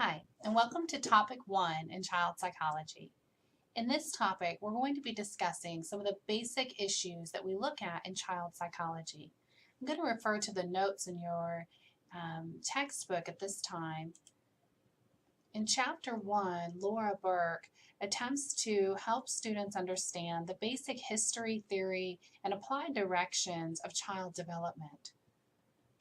Hi, and welcome to Topic 1 in Child Psychology. In this topic, we're going to be discussing some of the basic issues that we look at in child psychology. I'm going to refer to the notes in your textbook at this time. In Chapter 1, Laura Burke attempts to help students understand the basic history, theory, and applied directions of child development.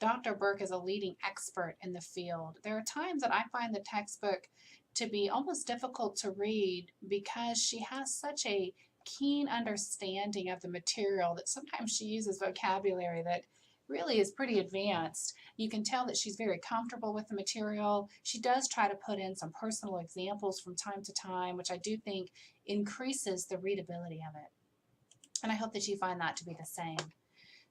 Dr. Burke is a leading expert in the field. There are times that I find the textbook to be almost difficult to read because she has such a keen understanding of the material that sometimes she uses vocabulary that really is pretty advanced. You can tell that she's very comfortable with the material. She does try to put in some personal examples from time to time, which I do think increases the readability of it. And I hope that you find that to be the same.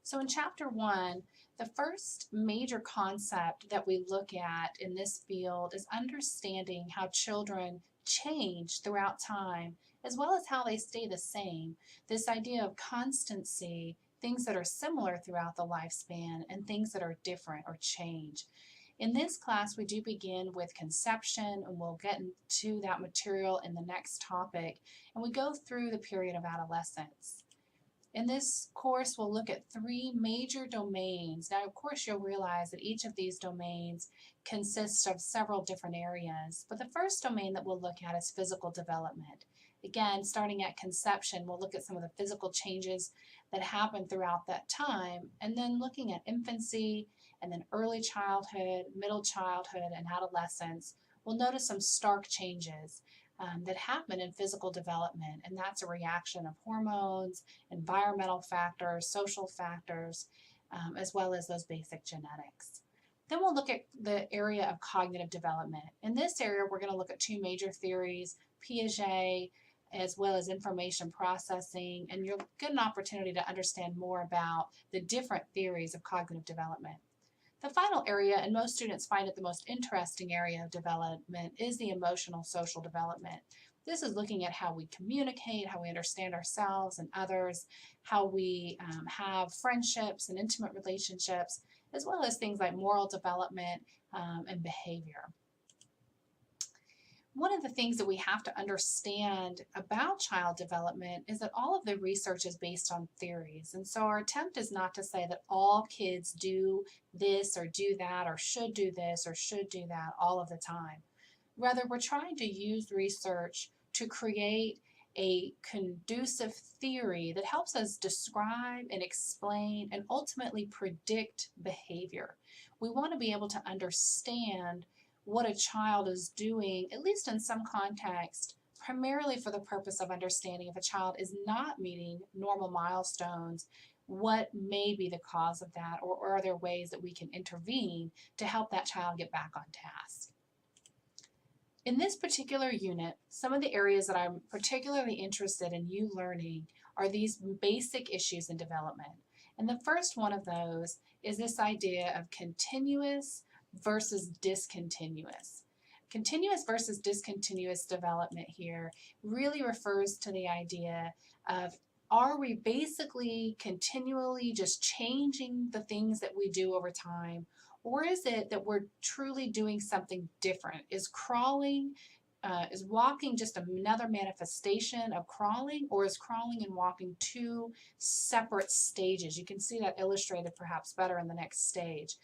So in Chapter 1, the first major concept that we look at in this field is understanding how children change throughout time, as well as how they stay the same. This idea of constancy, things that are similar throughout the lifespan, and things that are different or change. In this class, we do begin with conception, and we'll get into that material in the next topic, and we go through the period of adolescence. In this course, we'll look at three major domains. Now, of course, you'll realize that each of these domains consists of several different areas, but the first domain that we'll look at is physical development. Again, starting at conception, we'll look at some of the physical changes that happen throughout that time, and then looking at infancy, and then early childhood, middle childhood, and adolescence, we'll notice some stark changes that happen in physical development, and that's a reaction of hormones, environmental factors, social factors, as well as those basic genetics. Then we'll look at the area of cognitive development. In this area, we're going to look at two major theories, Piaget, as well as information processing, and you'll get an opportunity to understand more about the different theories of cognitive development. The final area, and most students find it the most interesting area of development, is the emotional social development. This is looking at how we communicate, how we understand ourselves and others, how we have friendships and intimate relationships, as well as things like moral development and behavior. One of the things that we have to understand about child development is that all of the research is based on theories. And so our attempt is not to say that all kids do this or do that or should do this or should do that all of the time. Rather, we're trying to use research to create a conducive theory that helps us describe and explain and ultimately predict behavior. We want to be able to understand what a child is doing, at least in some context, primarily for the purpose of understanding if a child is not meeting normal milestones, what may be the cause of that, or are there ways that we can intervene to help that child get back on task. In this particular unit, some of the areas that I'm particularly interested in you learning are these basic issues in development. And the first one of those is this idea of continuous versus discontinuous. Continuous versus discontinuous development here really refers to the idea of, are we basically continually just changing the things that we do over time, or is it that we're truly doing something different? Is walking just another manifestation of crawling, or is crawling and walking two separate stages? You can see that illustrated perhaps better in the next stage.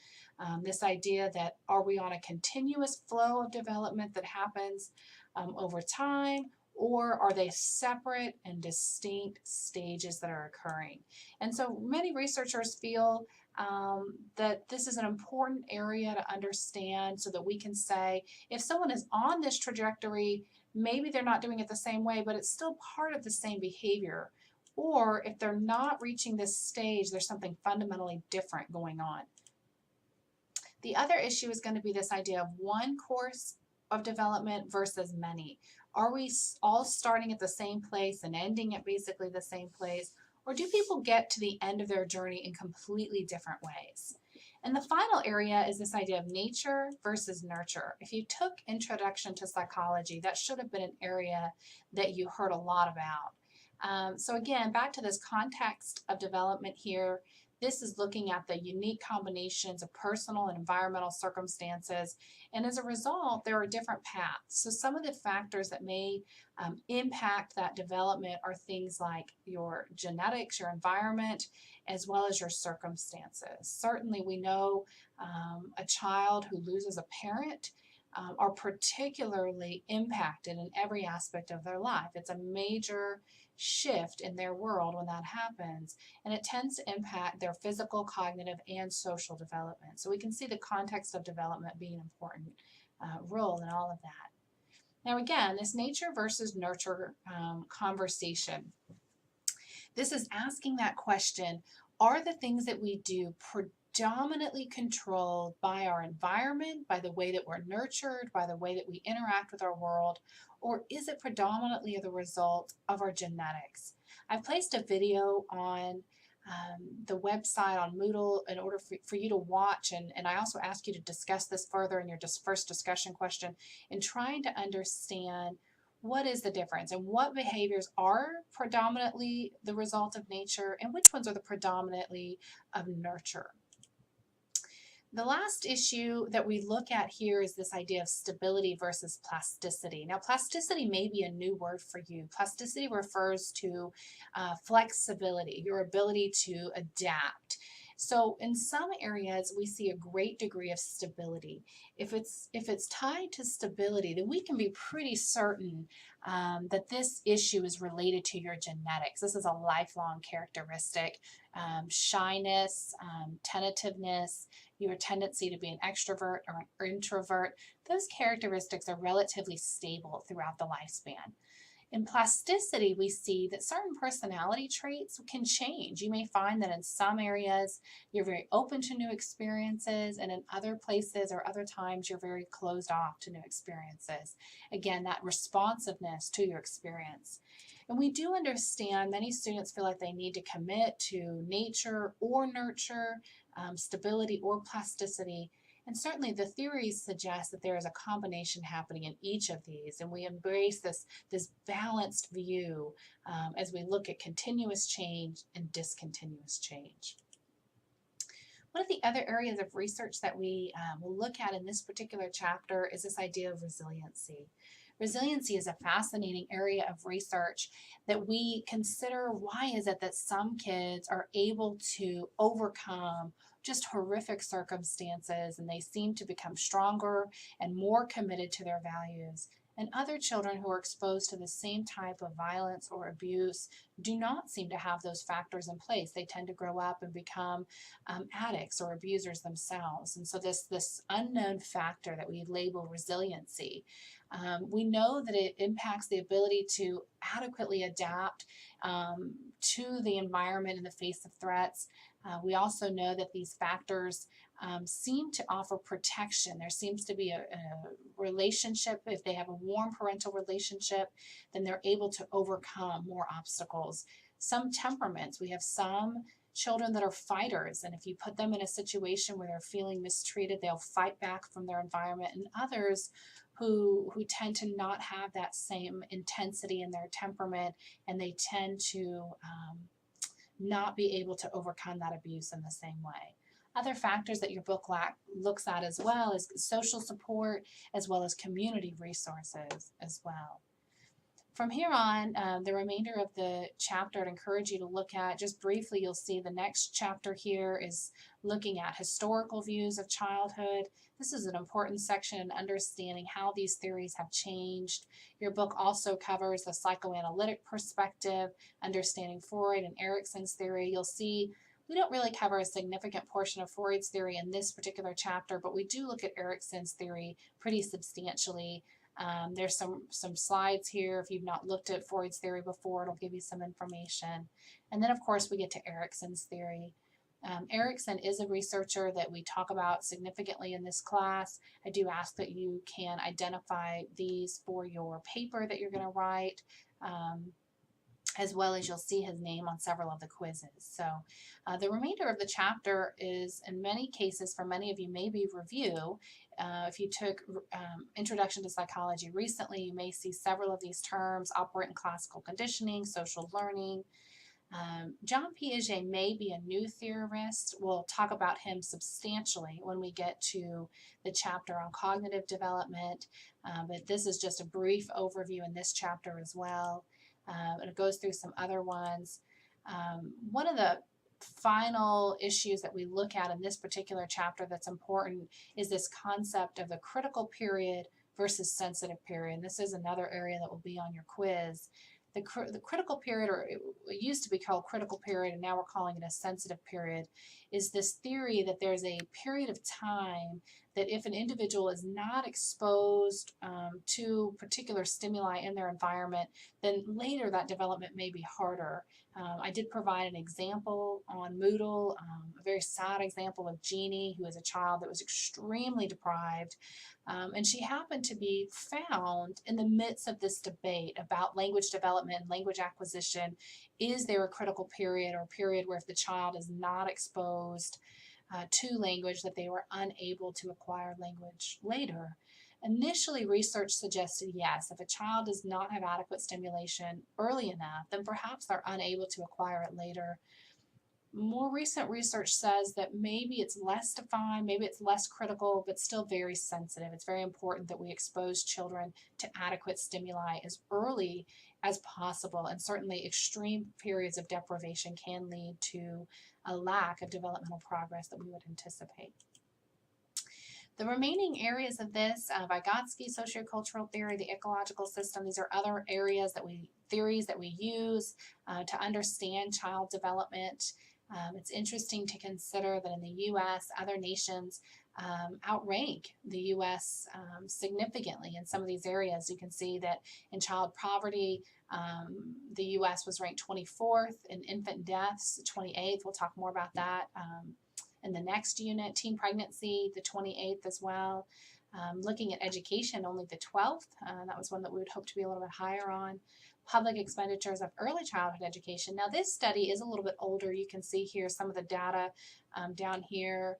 This idea that, are we on a continuous flow of development that happens over time, or are they separate and distinct stages that are occurring? And so many researchers feel that this is an important area to understand so that we can say, if someone is on this trajectory, maybe they're not doing it the same way, but it's still part of the same behavior. Or if they're not reaching this stage, there's something fundamentally different going on. The other issue is going to be this idea of one course of development versus many. Are we all starting at the same place and ending at basically the same place? Or do people get to the end of their journey in completely different ways? And the final area is this idea of nature versus nurture. If you took Introduction to Psychology, that should have been an area that you heard a lot about. So again, back to this context of development here, This is looking at the unique combinations of personal and environmental circumstances. And as a result, there are different paths. So some of the factors that may impact that development are things like your genetics, your environment, as well as your circumstances. Certainly, we know a child who loses a parent are particularly impacted in every aspect of their life. It's a major shift in their world when that happens, and it tends to impact their physical, cognitive, and social development. So we can see the context of development being an important role in all of that. Now again, this nature versus nurture conversation. This is asking that question, are the things that we do predominantly controlled by our environment, by the way that we're nurtured, by the way that we interact with our world, or is it predominantly the result of our genetics? I've placed a video on the website on Moodle in order for you to watch, and I also ask you to discuss this further in your first discussion question in trying to understand what is the difference and what behaviors are predominantly the result of nature and which ones are the predominantly of nurture. The last issue that we look at here is this idea of stability versus plasticity. Now, plasticity may be a new word for you. Plasticity refers to flexibility, your ability to adapt. So in some areas, we see a great degree of stability. If it's tied to stability, then we can be pretty certain that this issue is related to your genetics. This is a lifelong characteristic. Shyness, tentativeness, your tendency to be an extrovert or an introvert, those characteristics are relatively stable throughout the lifespan. In plasticity, we see that certain personality traits can change. You may find that in some areas you're very open to new experiences, and in other places or other times you're very closed off to new experiences. Again, that responsiveness to your experience. And we do understand many students feel like they need to commit to nature or nurture, stability or plasticity. And certainly the theories suggest that there is a combination happening in each of these, and we embrace this balanced view as we look at continuous change and discontinuous change. One of the other areas of research that we will look at in this particular chapter is this idea of resiliency. Resiliency is a fascinating area of research that we consider why is it that some kids are able to overcome just horrific circumstances and they seem to become stronger and more committed to their values. And other children who are exposed to the same type of violence or abuse do not seem to have those factors in place. They tend to grow up and become addicts or abusers themselves. And so this unknown factor that we label resiliency, we know that it impacts the ability to adequately adapt to the environment in the face of threats. We also know that these factors seem to offer protection. There seems to be a relationship. If they have a warm parental relationship, then they're able to overcome more obstacles. Some temperaments, we have some children that are fighters, and if you put them in a situation where they're feeling mistreated, they'll fight back from their environment, and others who tend to not have that same intensity in their temperament, and they tend to not be able to overcome that abuse in the same way. Other factors that your book looks at as well is social support as well as community resources as well. From here on, the remainder of the chapter I'd encourage you to look at. Just briefly, you'll see the next chapter here is looking at historical views of childhood. This is an important section in understanding how these theories have changed. Your book also covers the psychoanalytic perspective, understanding Freud and Erikson's theory. You'll see we don't really cover a significant portion of Freud's theory in this particular chapter, but we do look at Erikson's theory pretty substantially. There's some slides here. If you've not looked at Freud's theory before, it'll give you some information. And then, of course, we get to Erikson's theory. Erikson is a researcher that we talk about significantly in this class. I do ask that you can identify these for your paper that you're going to write, as well as you'll see his name on several of the quizzes. So the remainder of the chapter is, in many cases, for many of you, may be review. If you took Introduction to Psychology recently, you may see several of these terms: operant in classical conditioning, social learning, John Piaget may be a new theorist. We'll talk about him substantially when we get to the chapter on cognitive development, but this is just a brief overview in this chapter as well. And it goes through some other ones. One of the final issues that we look at in this particular chapter that's important is this concept of the critical period versus sensitive period. And this is another area that will be on your quiz. The critical period, or it used to be called critical period, and now we're calling it a sensitive period, is this theory that there's a period of time that if an individual is not exposed to particular stimuli in their environment, then later that development may be harder. I did provide an example on Moodle, a very sad example of Jeannie, who is a child that was extremely deprived. And she happened to be found in the midst of this debate about language development and language acquisition. Is there a critical period or period where if the child is not exposed to language that they were unable to acquire language later? Initially, research suggested yes, if a child does not have adequate stimulation early enough, then perhaps they're unable to acquire it later. More recent research says that maybe it's less defined, maybe it's less critical, but still very sensitive. It's very important that we expose children to adequate stimuli as early as possible, and certainly extreme periods of deprivation can lead to a lack of developmental progress that we would anticipate. The remaining areas of this, Vygotsky, sociocultural theory, the ecological system, these are other areas theories that we use to understand child development. It's interesting to consider that in the U.S., other nations outrank the U.S. Significantly in some of these areas. You can see that in child poverty, the U.S. was ranked 24th, in infant deaths, 28th. We'll talk more about that in the next unit. Teen pregnancy, the 28th as well. Looking at education, only the 12th. That was one that we would hope to be a little bit higher on. Public expenditures of early childhood education. Now this study is a little bit older. You can see here some of the data down here,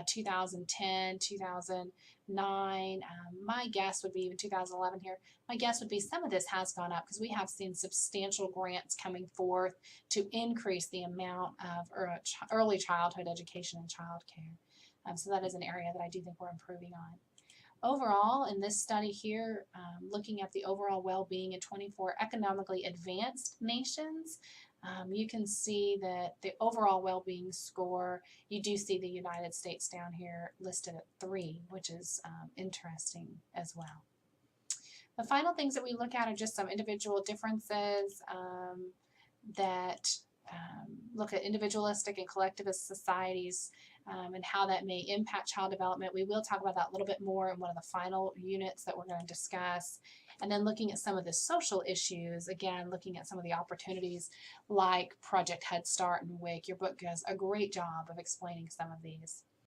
2010, 2009. My guess would be even 2011 here. My guess would be some of this has gone up because we have seen substantial grants coming forth to increase the amount of early childhood education and childcare. So that is an area that I do think we're improving on. Overall, in this study here, looking at the overall well-being in 24 economically advanced nations, you can see that the overall well-being score, you do see the United States down here listed at 3, which is interesting as well. The final things that we look at are just some individual differences that look at individualistic and collectivist societies and how that may impact child development. We will talk about that a little bit more in one of the final units that we're going to discuss. And then looking at some of the social issues, again, looking at some of the opportunities like Project Head Start and WIC. Your book does a great job of explaining some of these.